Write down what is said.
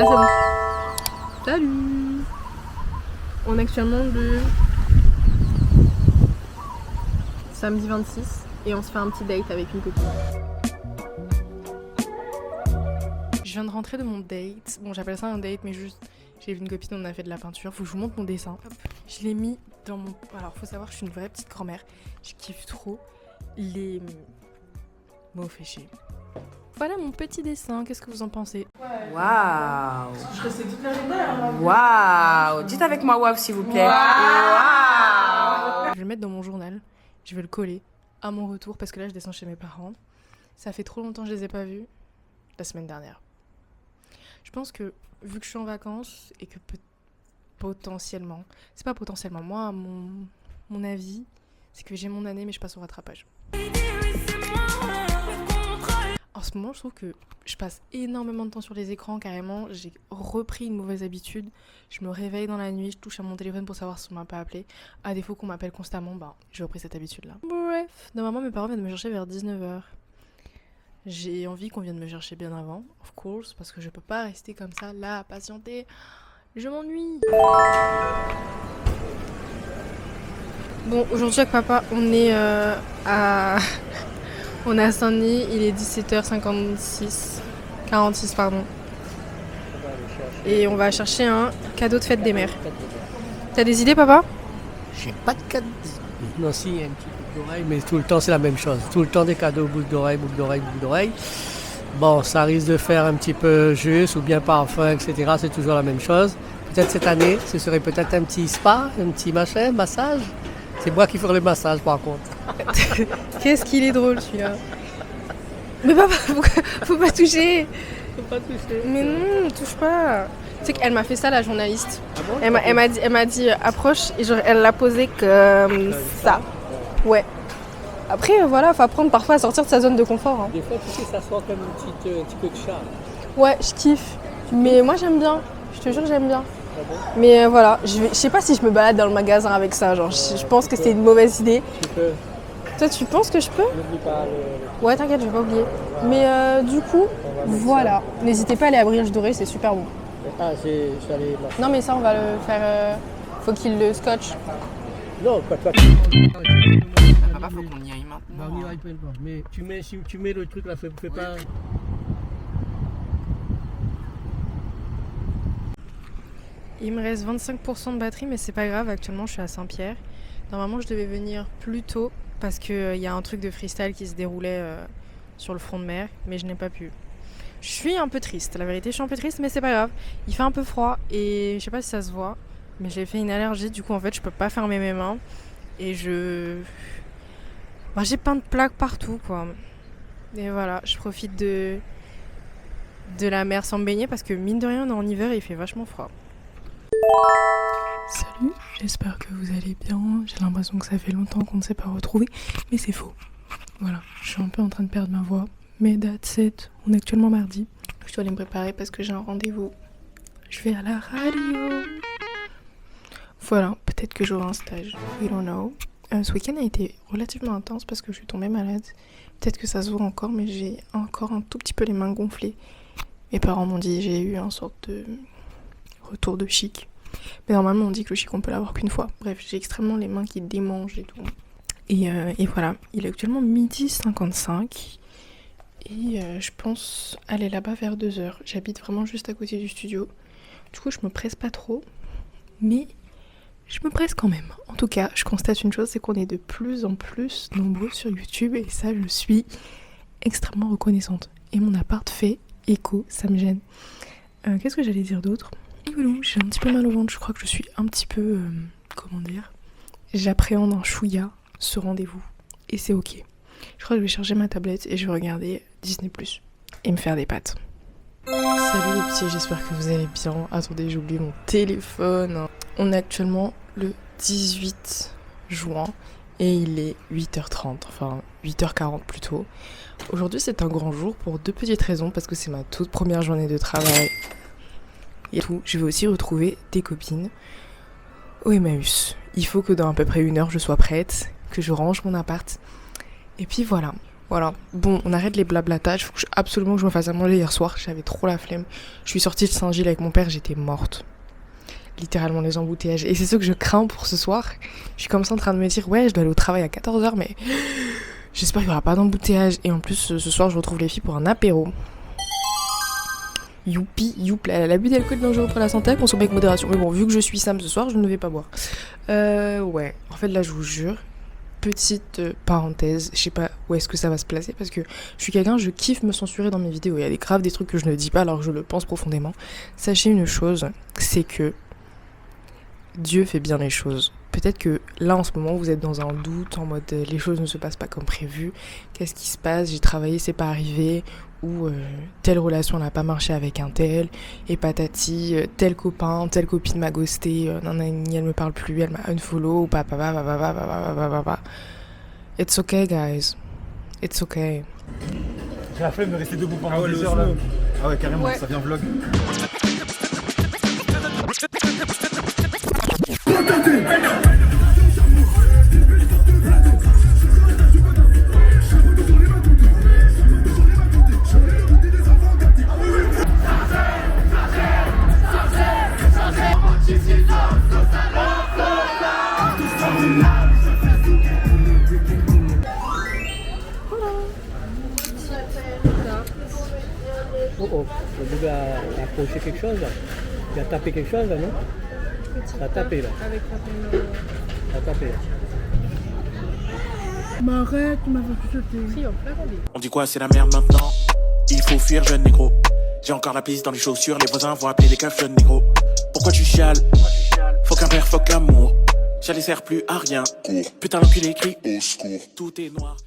Là c'est bon. Salut. On est actuellement le samedi 26 et on se fait un petit date avec une copine. Je viens de rentrer de mon date. Bon, j'appelle ça un date, mais juste j'ai vu une copine, on a fait de la peinture. Faut que je vous montre mon dessin. Hop. Je l'ai mis dans mon... Alors faut savoir que je suis une vraie petite grand-mère. Je kiffe trop les mots fléchés. Voilà mon petit dessin, qu'est-ce que vous en pensez? Waouh! Je restais toute la journée. Waouh! Dites avec moi waouh s'il vous plaît. Waouh! Je vais le mettre dans mon journal, je vais le coller à mon retour parce que là je descends chez mes parents. Ça fait trop longtemps que je les ai pas vus, la semaine dernière. Je pense que vu que je suis en vacances et que potentiellement, c'est pas potentiellement, moi mon avis c'est que j'ai mon année mais je passe au rattrapage. En ce moment, je trouve que je passe énormément de temps sur les écrans, carrément. J'ai repris une mauvaise habitude. Je me réveille dans la nuit, je touche à mon téléphone pour savoir si on m'a pas appelé. À défaut qu'on m'appelle constamment, j'ai repris cette habitude-là. Bref, normalement, mes parents viennent me chercher vers 19h. J'ai envie qu'on vienne me chercher bien avant, of course, parce que je peux pas rester comme ça, là, à patienter. Je m'ennuie. Bon, aujourd'hui avec papa, on est on est à Saint-Denis, il est 17h46, 46 pardon. Et on va chercher un cadeau de fête des mères. T'as des idées, papa? J'ai pas de cadeau. Non, si, un petit boucle d'oreille, mais tout le temps c'est la même chose. Tout le temps des cadeaux, boucle d'oreille, boucle d'oreille, boucle d'oreille. Bon, ça risque de faire un petit peu juste ou bien parfum, etc. C'est toujours la même chose. Peut-être cette année, ce serait peut-être un petit spa, un petit machin, massage. C'est moi qui ferai le massage par contre. Qu'est-ce qu'il est drôle celui-là. Mais papa, faut pas toucher. Faut pas toucher. Mais non, touche pas. Tu sais qu'elle m'a fait ça, la journaliste. Ah bon, Elle m'a dit approche et genre, elle l'a posé comme ça. Ouais. Après, voilà, faut apprendre parfois à sortir de sa zone de confort. Hein. Des fois, tu sais, ça sent comme un petit peu de chat. Ouais, je kiffe. Mais moi, j'aime bien. Je te jure, j'aime bien. Ah bon? Mais voilà, je sais pas si je me balade dans le magasin avec ça. Genre, je pense que c'est une mauvaise idée. Tu peux. Toi, tu penses que je peux? N'oublie pas le... Ouais, t'inquiète, je vais pas oublier. Mais du coup, voilà. N'hésitez pas à aller à Briège Doré, c'est super bon. Ah, j'allais là. Non, mais ça, on va le faire. Faut qu'il le scotche. Non, pas toi. Papa, faut qu'on y aille maintenant. Non, on ira pas. Mais si tu mets le truc là, fais pas. Il me reste 25% de batterie, mais c'est pas grave. Actuellement, je suis à Saint-Pierre. Normalement, je devais venir plus tôt parce qu'il y a un truc de freestyle qui se déroulait sur le front de mer, mais je n'ai pas pu. Je suis un peu triste, la vérité, je suis un peu triste, mais c'est pas grave. Il fait un peu froid et je sais pas si ça se voit, mais j'ai fait une allergie, du coup, en fait, je peux pas fermer mes mains et j'ai plein de plaques partout, quoi. Et voilà, je profite de la mer sans me baigner parce que mine de rien, on est en hiver et il fait vachement froid. Salut, j'espère que vous allez bien. J'ai l'impression que ça fait longtemps qu'on ne s'est pas retrouvés, mais c'est faux. Voilà, je suis un peu en train de perdre ma voix. Mais that's it, on est actuellement mardi. Je dois aller me préparer parce que j'ai un rendez-vous. Je vais à la radio. Voilà, peut-être que j'aurai un stage. We don't know. Ce week-end a été relativement intense parce que je suis tombée malade. Peut-être que ça se voit encore, mais j'ai encore un tout petit peu les mains gonflées. Mes parents m'ont dit j'ai eu un sorte de retour de chic. Mais normalement on dit que le chic on peut l'avoir qu'une fois. Bref, j'ai extrêmement les mains qui démangent et tout. Et voilà, il est actuellement 12h55. Et je pense aller là-bas vers 2h. J'habite vraiment juste à côté du studio. Du coup je me presse pas trop. Mais je me presse quand même. En tout cas, je constate une chose, c'est qu'on est de plus en plus nombreux sur YouTube. Et ça, je suis extrêmement reconnaissante. Et mon appart fait écho, ça me gêne. Qu'est-ce que j'allais dire d'autre? J'ai un petit peu mal au ventre, je crois que je suis un petit peu, j'appréhende un chouïa ce rendez-vous, et c'est ok. Je crois que je vais charger ma tablette et je vais regarder Disney+, et me faire des pâtes. Salut les petits, j'espère que vous allez bien. Attendez, j'ai oublié mon téléphone. On est actuellement le 18 juin, et il est 8h30, enfin 8h40 plutôt. Aujourd'hui c'est un grand jour pour deux petites raisons, parce que c'est ma toute première journée de travail. Et tout, je vais aussi retrouver des copines au Emmaüs. Il faut que dans à peu près 1 heure je sois prête, que je range mon appart. Et puis voilà. Voilà. Bon, on arrête les blablatages. Faut absolument que je me fasse à manger hier soir. J'avais trop la flemme. Je suis sortie de Saint-Gilles avec mon père, j'étais morte. Littéralement les embouteillages. Et c'est ce que je crains pour ce soir. Je suis comme ça en train de me dire, ouais, je dois aller au travail à 14h, mais j'espère qu'il n'y aura pas d'embouteillage. Et en plus, ce soir, je retrouve les filles pour un apéro. Youpi, youp, l'abus d'alcool est dangereux pour la santé, à consommer avec modération. Mais bon, vu que je suis Sam ce soir, je ne vais pas boire. Ouais, en fait, là, je vous jure, petite parenthèse, je sais pas où est-ce que ça va se placer, parce que je suis quelqu'un, je kiffe me censurer dans mes vidéos. Il y a des trucs que je ne dis pas alors que je le pense profondément. Sachez une chose, c'est que Dieu fait bien les choses. Peut-être que là en ce moment vous êtes dans un doute en mode les choses ne se passent pas comme prévu, qu'est-ce qui se passe, j'ai travaillé, c'est pas arrivé, ou telle relation n'a pas marché avec un tel, et patati, tel copain, telle copine m'a ghosté, nanani, elle me parle plus, elle m'a unfollow, ou papa. It's okay guys, it's okay. J'ai la flemme de rester debout pendant des heures là. Ah ouais carrément, ça vient vlog. Oh, le bébé a accroché quelque chose là. Il a tapé quelque chose là, non? Ça a tapé là. Ça a tapé là. Mais arrête, tu m'as fait sauter. On dit quoi, c'est la merde maintenant? Il faut fuir, jeune négro. J'ai encore la piste dans les chaussures, les voisins vont appeler les keufs, jeune négro. Pourquoi tu chiales? Faut qu'un père, faut qu'amour. Ça les sert plus à rien. Putain, l'enculé crie au secours. Tout est noir.